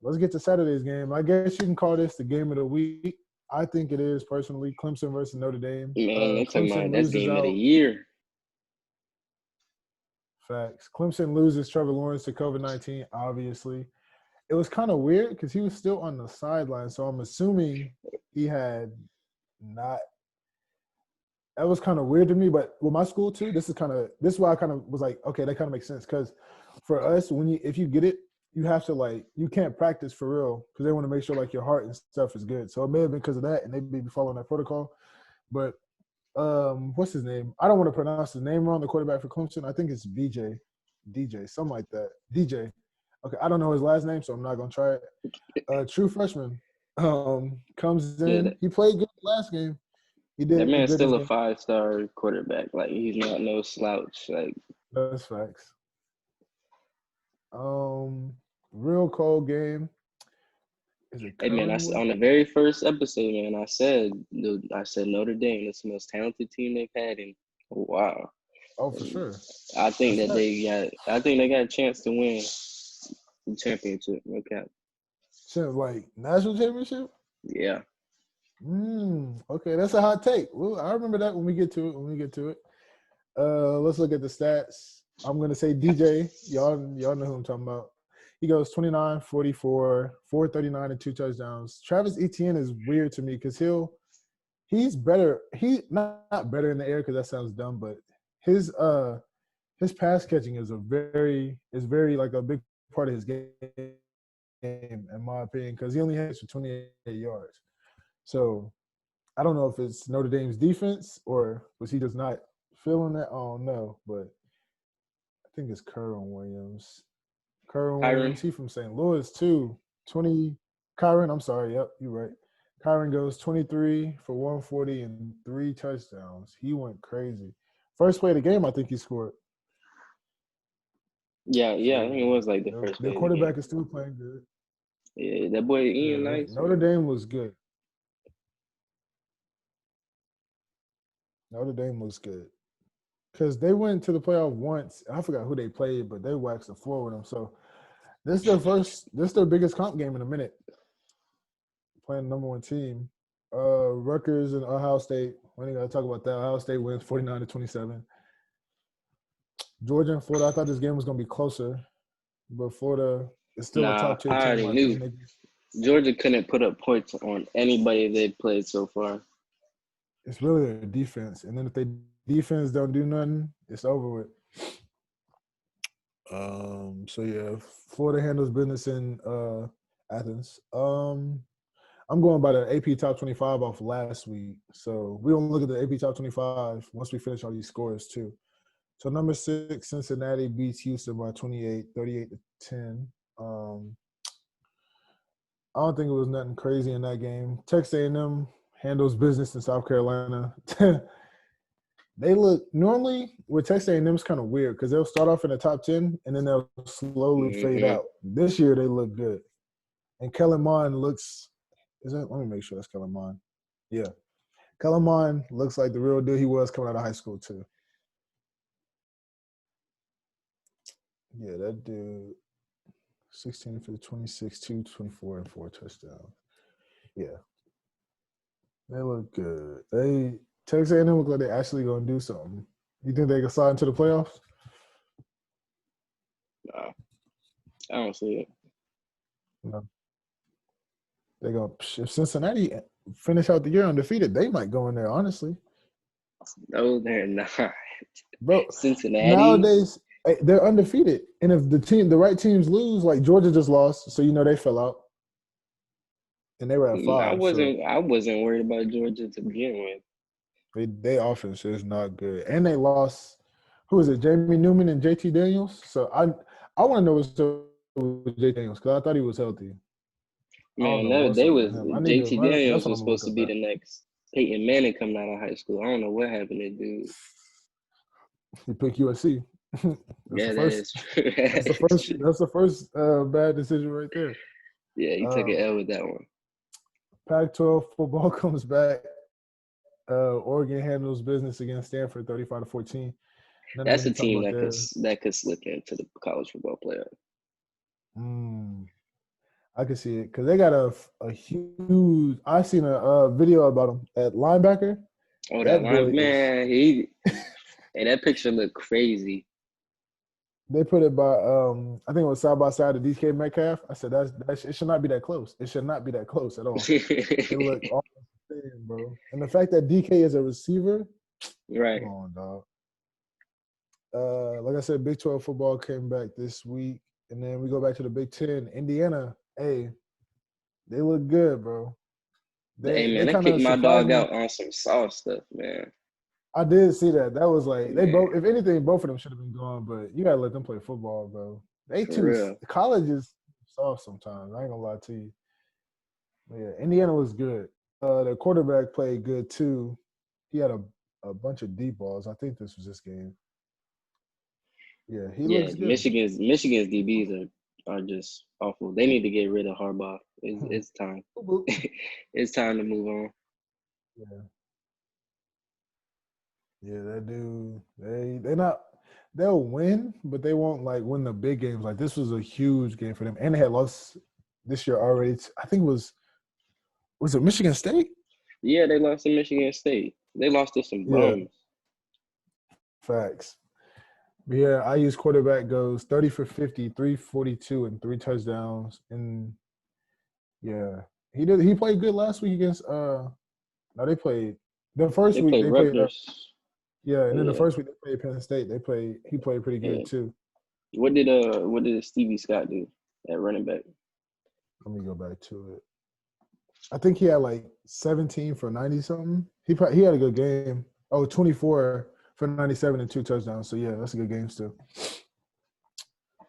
Let's get to Saturday's game. I guess you can call this the game of the week. I think it is personally. Clemson versus Notre Dame. Man, they talking Clemson about that's loses game of the out. year. Facts. Clemson loses Trevor Lawrence to COVID-19, obviously. It was kind of weird because he was still on the sideline, so I'm assuming he had not. That was kind of weird to me, but with my school too, this is why I kind of was like, okay, that kind of makes sense. Because for us, if you get it, you have to you can't practice for real because they want to make sure your heart and stuff is good. So it may have been because of that, and they may be following that protocol. But what's his name? I don't want to pronounce his name wrong. The quarterback for Clemson, I think it's DJ, something like that. DJ. Okay, I don't know his last name, so I'm not gonna try it. True freshman comes in. Yeah, He played good last game. He did that man's good this still a game. 5-star quarterback. He's not no slouch. That's facts. Real cold game. Is it Hey man, Kernwood? on the very first episode, man, I said Notre Dame is the most talented team they've had in a while. Oh, for sure. I think That's they got a chance to win the championship. Okay. National championship? Yeah. Okay, that's a hot take. Well, I remember that when we get to it. Let's look at the stats. I'm gonna say DJ. Y'all know who I'm talking about. He goes 29, 44, 439, and 2 touchdowns. Travis Etienne is weird to me because he's better. He's not better in the air because that sounds dumb, but his pass catching is very a big part of his game, in my opinion, because he only has for 28 yards. So I don't know if it's Notre Dame's defense or was he just not feeling that. I don't know, but I think it's Kyron Williams. Williams, he from St. Louis too. Kyron, I'm sorry. Yep, you're right. Kyron goes 23 for 140 and 3 touchdowns. He went crazy. First play of the game, I think he scored. Yeah, I think it was the first play. The quarterback is still playing good. Yeah, that boy Ian Nice. Notre Dame was good. Notre Dame looks good. Because they went to the playoff once. I forgot who they played, but they waxed the floor with them. So this is their biggest comp game in a minute. Playing the number 1 team. Rutgers and Ohio State. We ain't got to talk about that. Ohio State wins 49-27. Georgia and Florida, I thought this game was going to be closer. But Florida is still a top 10 team. I already knew. Georgia couldn't put up points on anybody they played so far. It's really their defense. And then if they defense don't do nothing, it's over with. So yeah, Florida handles business in Athens. I'm going by the AP Top 25 off last week. So we're going to look at the AP Top 25 once we finish all these scores too. So number 6, Cincinnati beats Houston by 28, 38-10. I don't think it was nothing crazy in that game. Texas A&M handles business in South Carolina. They look normally with Texas A&M is kind of weird because they'll start off in the top 10 and then they'll slowly fade out. This year they look good, and Kellen Mond looks. Let me make sure that's Kellen Mond. Yeah, Kellen Mond looks like the real deal he was coming out of high school too. Yeah, that dude. 16 for 26, 2, 24, and 4 touchdowns. Yeah, they look good. Texas A&M look like they're actually going to do something. You think they can slide into the playoffs? No, I don't see it. No. They go. If Cincinnati finish out the year undefeated, they might go in there. Honestly. No, they're not. Bro, Cincinnati nowadays they're undefeated, and if the right teams lose, like Georgia just lost, so they fell out, and they were at 5. I wasn't worried about Georgia to begin with. They offense is not good, and they lost. Who is it? Jamie Newman and JT Daniels. So I want to know what's up with JT Daniels because I thought he was healthy. Man, JT Daniels was supposed to be the Peyton Manning coming out of high school. I don't know what happened to dude. He picked USC. Yeah, that is true. That's the first. That's the first bad decision right there. Yeah, he took an L with that one. Pac-12 football comes back. Oregon handles business against Stanford, 35-14. None of That's a them talking team about that could slip into the college football playoff. I can see it because they got a huge. I seen a video about him at linebacker. Oh, that That boy line, man, and that picture looked crazy. They put it by I think it was side by side of DK Metcalf. I said it should not be that close. It should not be that close at all. It looked almost the same, bro. And the fact that DK is a receiver, right? Come on, dog. Like I said, Big 12 football came back this week, and then we go back to the Big 10. Indiana, hey, they look good, bro. Hey man, they they kind kicked of my surprised dog me. out on some soft stuff, man. I did see that. That was like they Man, both. If anything, both of them should have been gone. But you gotta let them play football, bro. They for too. real. College is soft sometimes. I ain't gonna lie to you. But yeah, Indiana was good. The quarterback played good too. He had a bunch of deep balls. I think this was this game. Yeah, he Yeah, looks good. Michigan's DBs are just awful. They need to get rid of Harbaugh. It's time. It's time to move on. Yeah. Yeah, that dude. They not. They'll win, but they won't like win the big games. Like this was a huge game for them, and they had lost this year already. I think was it Michigan State? Yeah, they lost to Michigan State. They lost to some Yeah, bums. facts. But yeah, IU's quarterback goes 30 for 50, 342, and 3 touchdowns. And yeah, he played good last week against no, they played the first They week played they played Rutgers. yeah, and then the Yeah, first week they played Penn State. He played pretty yeah. good too. What did Stevie Scott do at running back? Let me go back to it. I think he had like 17 for 90 something. He had a good game. Oh, 24 for 97 and 2 touchdowns. So yeah, that's a good game still.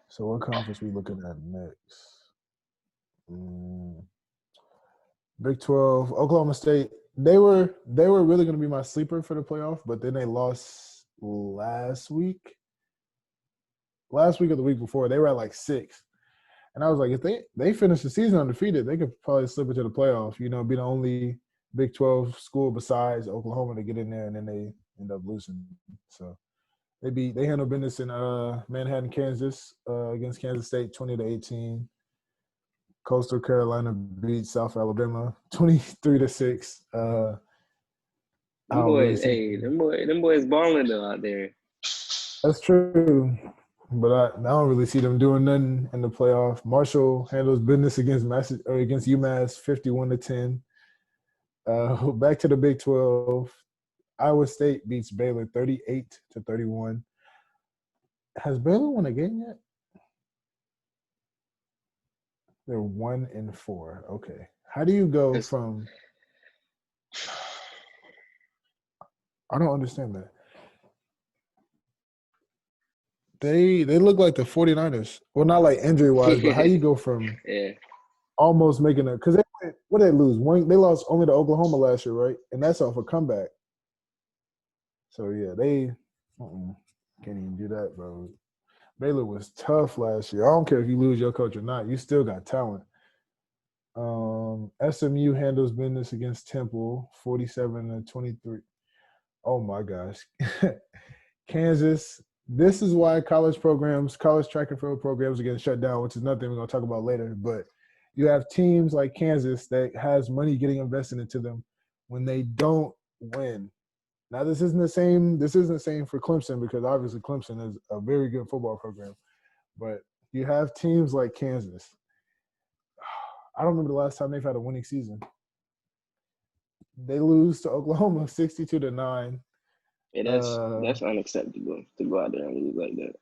So what conference we looking at next? Big 12, Oklahoma State. They were really going to be my sleeper for the playoff, but then they lost last week. Last week or the week before, they were at like 6. And I was like, if they finish the season undefeated, they could probably slip into the playoff. You know, be the only Big 12 school besides Oklahoma to get in there, and then they end up losing. So they handled business in Manhattan, Kansas, against Kansas State, 20-18. Coastal Carolina beat South Alabama, 23-6. I Them don't really boys, see. hey, them boys balling though out there. That's true. But I don't really see them doing nothing in the playoff. Marshall handles business against UMass 51-10. Back to the Big 12. Iowa State beats Baylor 38-31. Has Baylor won a game yet? They're 1-4. Okay. How do you go from I don't understand that. They look like the 49ers. Well, not like injury-wise, but how you go from yeah. almost making a – because what did they lose? They lost only to Oklahoma last year, right? And that's off a comeback. So, yeah, they can't even do that, bro. Baylor was tough last year. I don't care if you lose your coach or not. You still got talent. SMU handles business against Temple, 47-23. Oh, my gosh. Kansas. This is why college track and field programs are getting shut down, which is nothing we're going to talk about later. But you have teams like Kansas that has money getting invested into them when they don't win. Now, this isn't the same. This isn't the same for Clemson because obviously Clemson is a very good football program. But you have teams like Kansas. I don't remember the last time they've had a winning season. They lose to Oklahoma 62-9. Hey, that's unacceptable to go out there and lose like that.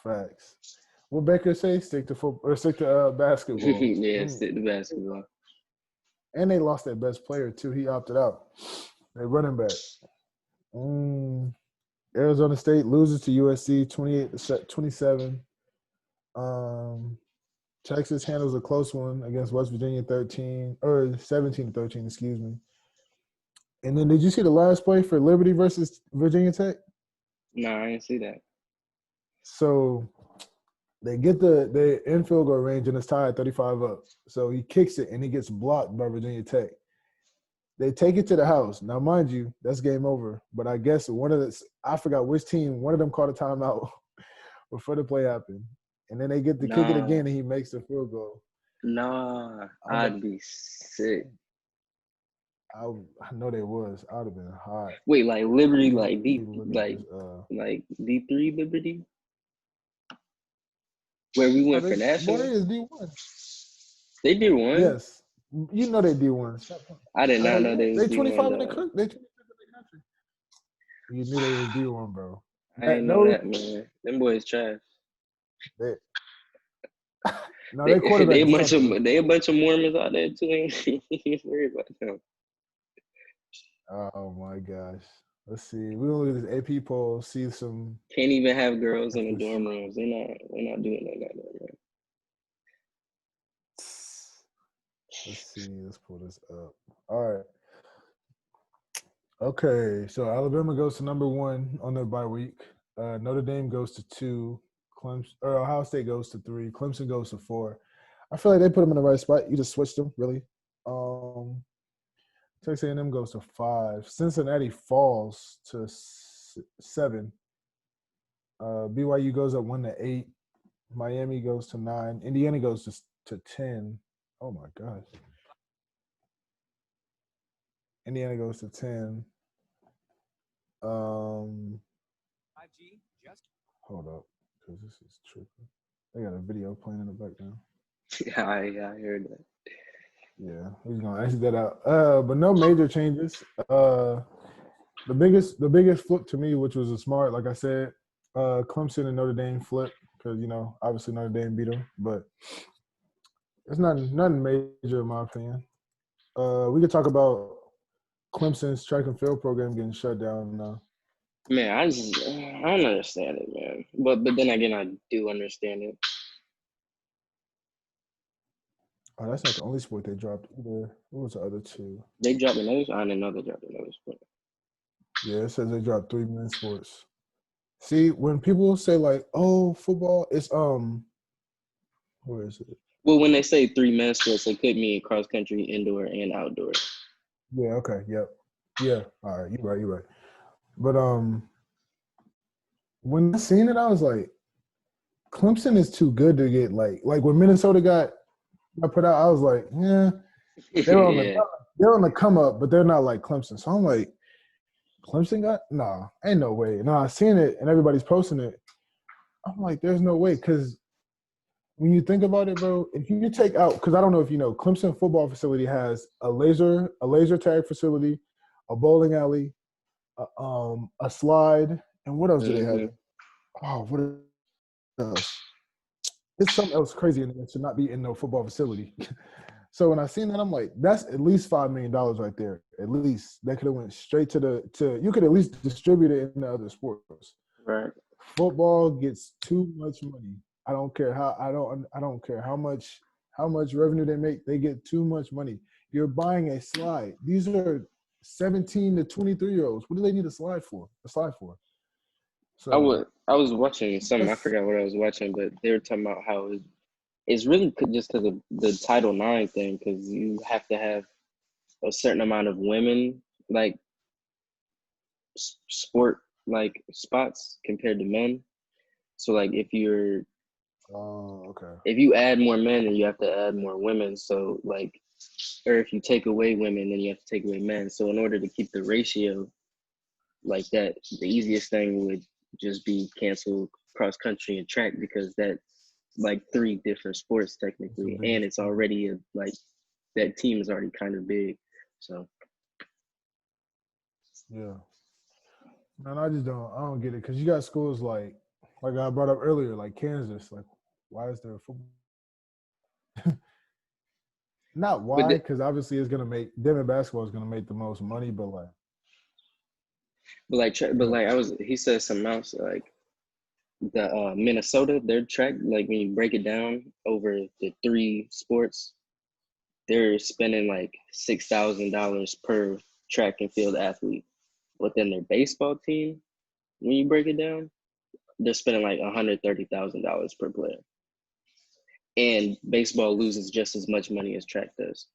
Facts. What Baker say? Stick to football or stick to basketball. Yeah, stick to basketball. And they lost their best player too. He opted out. They running back. Arizona State loses to USC 28-27. Texas handles a close one against West Virginia 17-13, excuse me. And then did you see the last play for Liberty versus Virginia Tech? No, I didn't see that. So they get the in field goal range and it's tied 35 up. So he kicks it and he gets blocked by Virginia Tech. They take it to the house. Now, mind you, that's game over. But I guess I forgot which team, one of them called a timeout before the play happened. And then they get to kick it Nah, again and he makes the field goal. nah, I'm a, I'd be sick. I know they was. I would have been hot. Wait, like Liberty, Let me like D, look at like this. like D3 Liberty, where we went for Boy, they nationals. is D1. They did one. Yes. You know they D1. I did not know Yeah. they was They D1 25 in the though. country. They 25 in the country. You knew they was D1, bro. I didn't know Those, that, man. Them boys trash. they, no, They their they quarterback a is bunch tough, though. of they a bunch of Mormons out there too. Ain't worry about them. Oh, my gosh. Let's see. We're going to look at this AP poll, see some. Can't even have girls in the Let's dorm rooms. They're not doing that like that, man. see. Let's pull this up. All right. Okay. So Alabama goes to number 1 on their bye week. Notre Dame goes to 2. Ohio State goes to 3. Clemson goes to 4. I feel like they put them in the right spot. You just switched them, really. Texas A&M goes to 5. Cincinnati falls to 7. BYU goes up 1-8. Miami goes to 9. Indiana goes to 10. Oh my gosh. Indiana goes to 10. 5G just Hold up, because this is tripping. They got a video playing in the background. Yeah, I heard that. Yeah, he's gonna exit that out. But no major changes. The biggest flip to me, which was a smart, like I said, Clemson and Notre Dame flip because obviously Notre Dame beat them, but it's nothing major in my opinion. We could talk about Clemson's track and field program getting shut down now. Man, I don't understand it, man. But then again, I do understand it. Oh, that's not the only sport they dropped either. What was the other 2? They dropped another. I didn't know they dropped another sport. Yeah, it says they dropped 3 men's sports. See, when people say like, "Oh, football," it's where is it? Well, when they say 3 men's sports, it could mean cross country, indoor, and outdoor. Yeah. Okay. Yep. Yeah. All right. You're right. But when I seen it, I was like, Clemson is too good to get like when Minnesota got put out. I was like, yeah, they're on Yeah. they're on the come up, but they're not like Clemson. So I'm like, Clemson got ain't no way. No, I seen it and everybody's posting it. I'm like, there's no way because when you think about it, bro, if you take out, because I don't know if you know, Clemson football facility has a laser tag facility, a bowling alley, a slide, and what else do they have? Oh, what else? It's something else crazy in there to not be in no football facility. So when I seen that, I'm like, that's at least $5 million right there. At least that could have went straight to you could at least distribute it in the other sports. Right. Football gets too much money. I don't care how much revenue they make. They get too much money. You're buying a slide. These are 17 to 23-year-olds. What do they need a slide for? So I was watching something. I that's forgot what I was watching, but they were talking about how it's really just because of the Title IX thing, because you have to have a certain amount of women like sport like spots compared to men. So like if okay. you add more men, then you have to add more women. So like, or if you take away women, then you have to take away men. So in order to keep the ratio like that, the easiest thing would just be cancel cross country and track, because that's like 3 different sports technically, and it's already like that team is already kind of big. So Yeah. Man, I don't get it because you got schools like I brought up earlier, like Kansas. Like, why is there a football? Not but why, because obviously it's gonna make them in basketball is gonna make the most money, but he said something else like the Minnesota, their track, like when you break it down over the 3 sports, they're spending like $6,000 per track and field athlete. Within their baseball team, when you break it down, they're spending like $130,000 per player. And baseball loses just as much money as track does.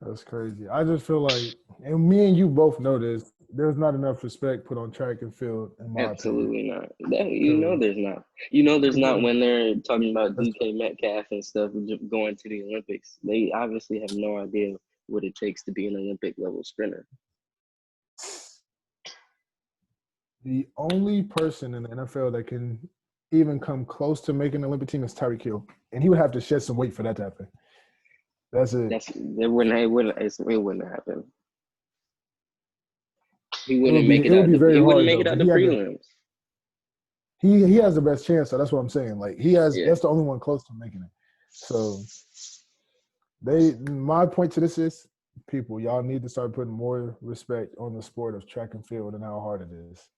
That's crazy. I just feel like, and me and you both know this, there's not enough respect put on track and field, in my Absolutely opinion. not. There's not. There's not when they're talking about That's DK Metcalf and stuff going to the Olympics. They obviously have no idea what it takes to be an Olympic level sprinter. the only person in the NFL that can even come close to making an Olympic team is Tyreek Hill, and he would have to shed some weight for that to happen. That's it. It wouldn't happen. He wouldn't It would be very he wouldn't hard make though. it out But the prelims. he has the best chance, so that's what I'm saying. Like Yeah. that's the only one close to making it. So my point to this is, people, y'all need to start putting more respect on the sport of track and field and how hard it is.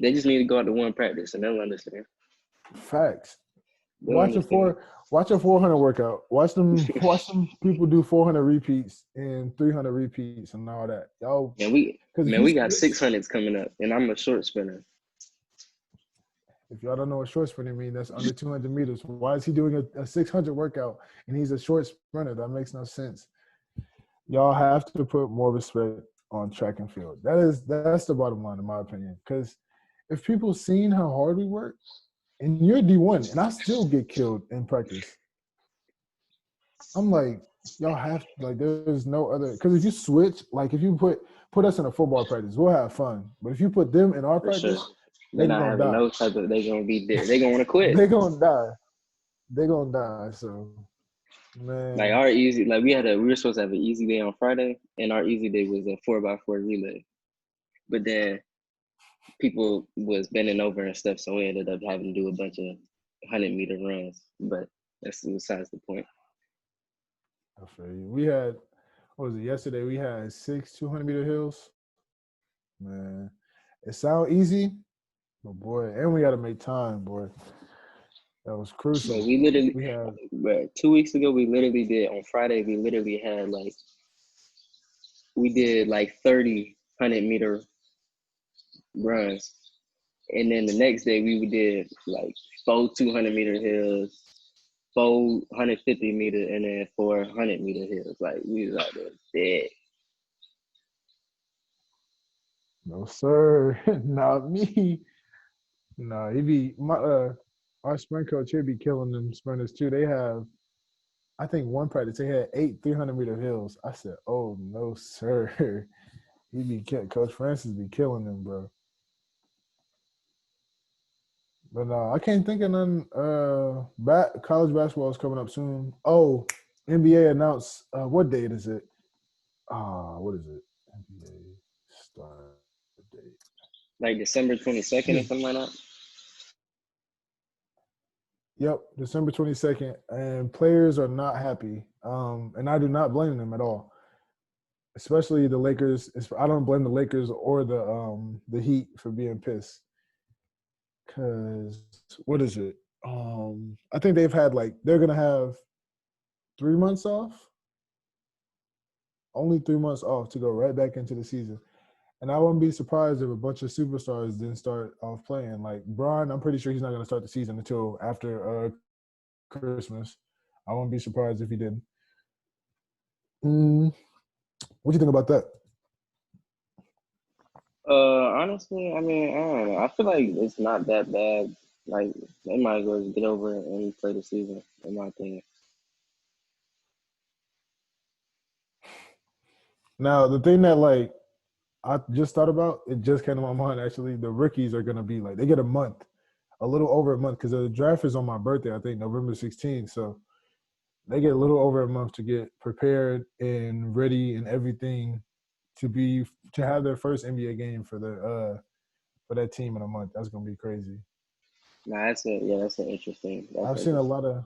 They just need to go out to one practice and they'll understand. Facts. They'll Watch a understand. 400 workout. Watch them people do 400 repeats and 300 repeats and all that. Y'all, We got 600s coming up, and I'm a short sprinter. If y'all don't know what short sprinter means, that's under 200 meters. Why is he doing a 600 workout and he's a short sprinter? That makes no sense. Y'all have to put more respect on track and field. That's the bottom line, in my opinion. Because if people seen how hard we work, and you're D1, and I still get killed in practice, I'm like, y'all have there's no other. Because if you switch, like if you put us in a football practice, we'll have fun. But if you put them in our practice, sure. They're not having no type of. They're gonna be there. They're gonna want to quit. They're gonna die. They're gonna die. So, man. Like our easy, like we were supposed to have an easy day on Friday, and our easy day was a 4x4 relay. But then people was bending over and stuff, so we ended up having to do a bunch of 100-meter runs. But that's besides the point. I feel you. We had, what was it, yesterday? We had 6 200-meter hills. Man, it sounds easy, but boy, and we got to make time, boy. That was crucial. But we literally, 2 weeks ago, we literally did, on Friday, we literally had we did 30 100-meter runs. And then the next day, we did 4 200-meter hills, 4 150-meter, and then 4 100-meter hills. We was out there dead. No, sir. Not me. No, he be our sprint coach here be killing them sprinters too. They have, I think, one practice they had 8 300-meter hills. I said, "Oh no, sir." Coach Francis be killing them, bro. But no, I can't think of none. College basketball is coming up soon. Oh, NBA announced what date is it? What is it? NBA start date. December 22nd or something like that. Yep, December 22nd, and players are not happy. And I do not blame them at all. Especially the Lakers. I don't blame the Lakers or the Heat for being pissed. Cause what is it? I think they've had they're gonna have 3 months off. Only 3 months off to go right back into the season. And I wouldn't be surprised if a bunch of superstars didn't start off playing. Like Bron, I'm pretty sure he's not going to start the season until after Christmas. I wouldn't be surprised if he didn't. What do you think about that? Honestly, I mean, I don't know. I feel like it's not that bad. They might as well just get over it and play the season, in my opinion. Now, the thing that I just thought about, it just came to my mind actually, the rookies are going to be they get a little over a month, because the draft is on my birthday, I think November 16th. So they get a little over a month to get prepared and ready and everything to have their first NBA game for that team in a month. That's going to be crazy. Nah, that's an interesting. I've seen a lot of.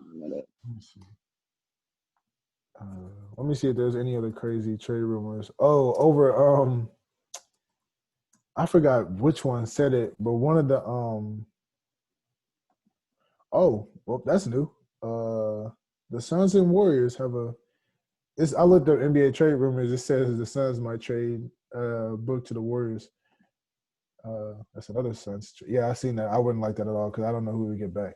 Let me see if there's any other crazy trade rumors. Oh, over I forgot which one said it, but one of the oh, well, that's new. The Suns and Warriors have a I looked up NBA trade rumors. It says the Suns might trade Book to the Warriors. That's another Suns. Yeah, I seen that. I wouldn't like that at all because I don't know who we get back.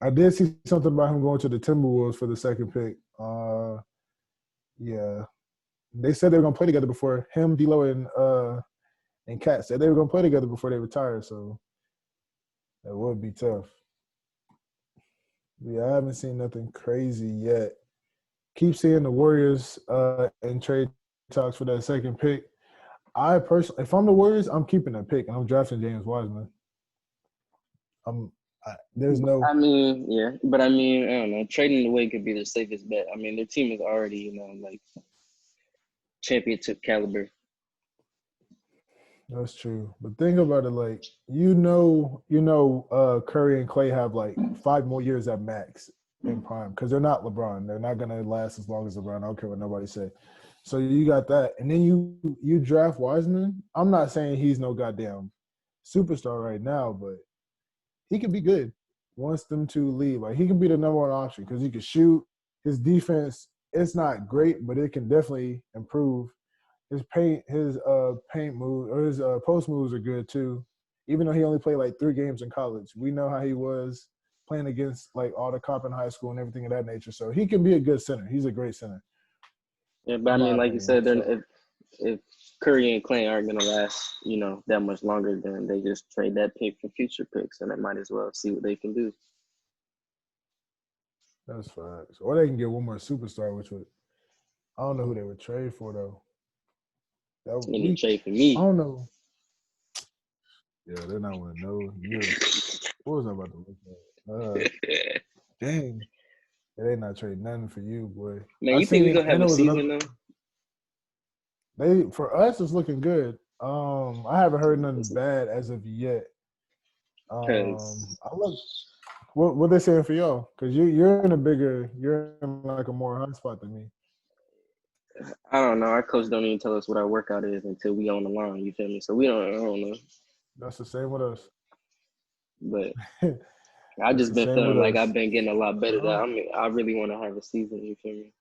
I did see something about him going to the Timberwolves for the second pick. Yeah, they said they were gonna play together before him, D'Lo, and Kat said they were gonna play together before they retired. So that would be tough. Yeah, I haven't seen nothing crazy yet. Keep seeing the Warriors in trade talks for that second pick. I personally, if I'm the Warriors, I'm keeping that pick and I'm drafting James Wiseman. There's no. I mean, yeah, but I mean, I don't know. Trading away could be the safest bet. I mean, their team is already, like championship caliber. That's true. But think about it, like Curry and Clay have like 5 more years at max in prime because they're not LeBron. They're not gonna last as long as LeBron. I don't care what nobody say. So you got that, and then you draft Wiseman. I'm not saying he's no goddamn superstar right now, but he can be good once them two leave. Like he can be the number one option because he can shoot. His defense, it's not great, but it can definitely improve. His paint move or his post moves are good too. Even though he only played like 3 games in college, we know how he was playing against like all the cop in high school and everything of that nature. So he can be a good center. He's a great center. Yeah, but I In my mean, like you opinion. said, So, if Curry and Clay aren't gonna last, that much longer, then they just trade that pick for future picks, and they might as well see what they can do. that's facts. Or they can get one more superstar, which would I don't know who they would trade for though. And they trade for I me. don't know. Yeah, they're not gonna know. What was I about to look at? Dang. Yeah, they not trading nothing for you, boy. Man, you think we gonna have and a it was another. season though? For us, it's looking good. I haven't heard nothing bad as of yet. Because I look. What they saying for y'all? Because you're in like a more hot spot than me. I don't know. Our coach don't even tell us what our workout is until we on the line. You feel me? So I don't know. That's the same with us. But I That's just the been same with feeling like us. I've been getting a lot better. Oh. I really want to have a season. You feel me?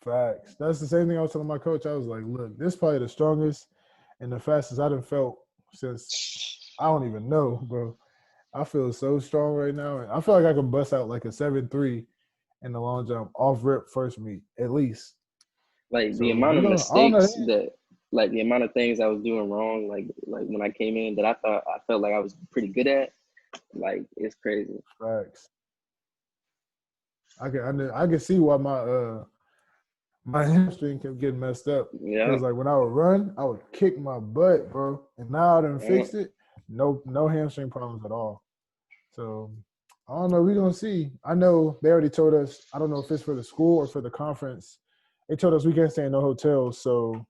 Facts. That's the same thing I was telling my coach. I was like, look, this is probably the strongest and the fastest I done felt since I don't even know, bro. I feel so strong right now. And I feel like I can bust out like a 7-3 in the long jump off rip first meet, at least. Like the So amount we of gonna I don't know. mistakes like the amount of things I was doing wrong, like when I came in that I felt like I was pretty good at, like it's crazy. Facts. I can see why my hamstring kept getting messed up. Yeah. Cause like when I would run, I would kick my butt, bro. And now I done Yeah. fixed it. No hamstring problems at all. So I don't know. We're gonna see. I know they already told us. I don't know if it's for the school or for the conference. They told us we can't stay in no hotels. So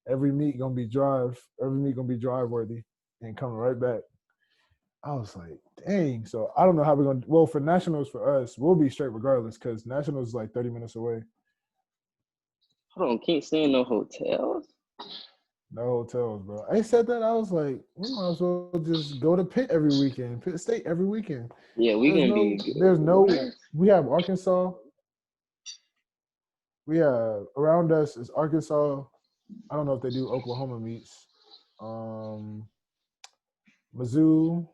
every meet gonna be drive worthy and coming right back. I was like, dang. So I don't know how we're gonna. Well, for nationals for us, we'll be straight regardless because nationals is like 30 minutes away. Hold on, can't stay in no hotels. No hotels, bro. I said that. I was like, we might as well just go to Pitt every weekend, Pitt State every weekend. Yeah, we gonna be There's no. what? We have Arkansas. We have around us is Arkansas. I don't know if they do Oklahoma meets. Mizzou,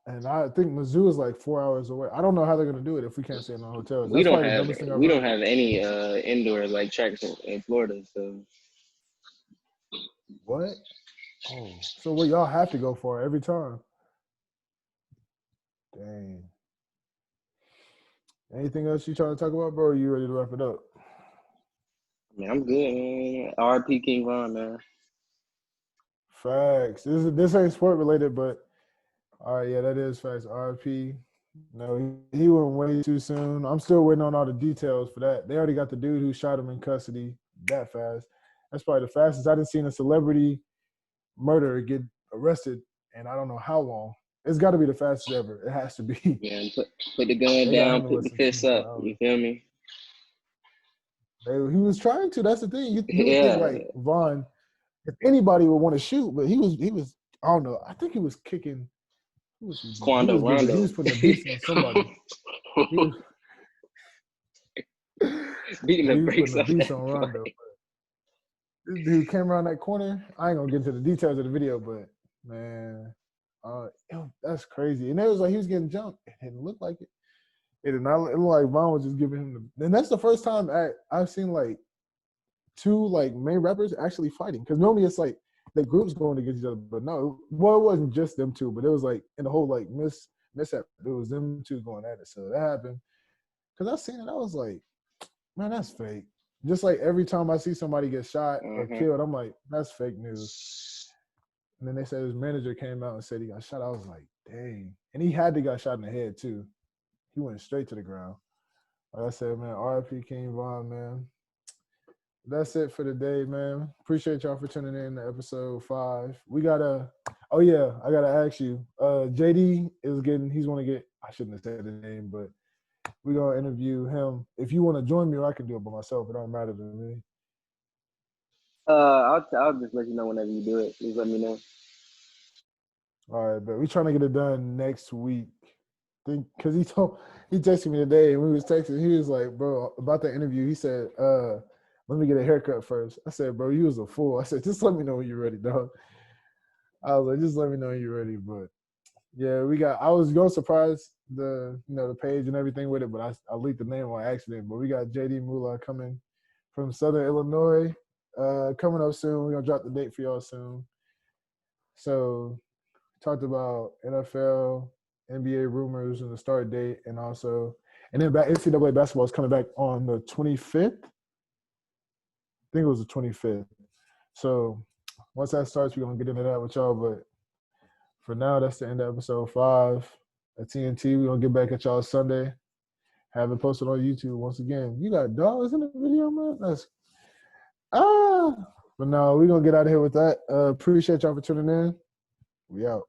and I think Mizzou is like 4 hours away. I don't know how they're gonna do it if we can't stay in no hotels. We That's don't probably the have dumbest thing I've we don't heard. have any indoor like tracks in Florida, so What? Oh, so what y'all have to go for every time? Dang. Anything else you trying to talk about, bro? Or you ready to wrap it up? I mean, I'm good, man. RP King Von, man. Facts. This ain't sport related, but all right, yeah, that is facts. RP. No, he went way too soon. I'm still waiting on all the details for that. They already got the dude who shot him in custody that fast. That's probably the fastest I've seen a celebrity murderer get arrested, and I don't know how long. It's got to be the fastest ever. It has to be. Yeah, put the gun They got down, him in put less the than fists 24 up. hours. You feel me? He was trying to. That's the thing. You would think Yeah. like Vaughn, if anybody would want to shoot, but he was. I don't know. I think he was kicking Who was he beating? Quando He Rondo. was putting the beats on somebody. He was, Beating yeah, the he was brakes putting the off beats that on boy. Rondo. This dude came around that corner. I ain't gonna get into the details of the video, but man, that's crazy. And it was like he was getting jumped. It didn't look like it. It did not look like Vaughn was just giving him the. And that's the first time I've seen like two like main rappers actually fighting. Because normally it's like the groups going against each other, but no, well, it wasn't just them two, but it was like in the whole like mishap, it was them two going at it. So that happened. Because I seen it, I was like, man, that's fake. Just like every time I see somebody get shot or killed, I'm like, that's fake news. And then they said his manager came out and said he got shot. I was like, dang. And he had to got shot in the head too. He went straight to the ground. Like I said, man, R.I.P. King Von, man. That's it for today, man. Appreciate y'all for tuning in to episode 5. We gotta, oh yeah, I gotta ask you. JD is he's gonna get, I shouldn't have said his name, but we're gonna interview him. If you want to join me, or I can do it by myself. It don't matter to me. I'll just let you know whenever you do it. Just let me know. All right, but we're trying to get it done next week. Because he texted me today, and we was texting. He was like, bro, about the interview. He said, let me get a haircut first. I said, bro, you was a fool. I said, just let me know when you're ready, dog. I was like, just let me know when you're ready. But yeah, I was going to surprise the page and everything with it, but I leaked the name on accident. But we got JD Mula coming from Southern Illinois, coming up soon. We're going to drop the date for y'all soon. So talked about NFL, NBA rumors and the start date, and then NCAA basketball is coming back on the 25th. I think it was the 25th. So once that starts, we're going to get into that with y'all. But for now, that's the end of episode 5 at TnT. We're going to get back at y'all Sunday. Have it posted on YouTube once again. You got dogs in the video, man? But no, we're going to get out of here with that. Appreciate y'all for tuning in. We out.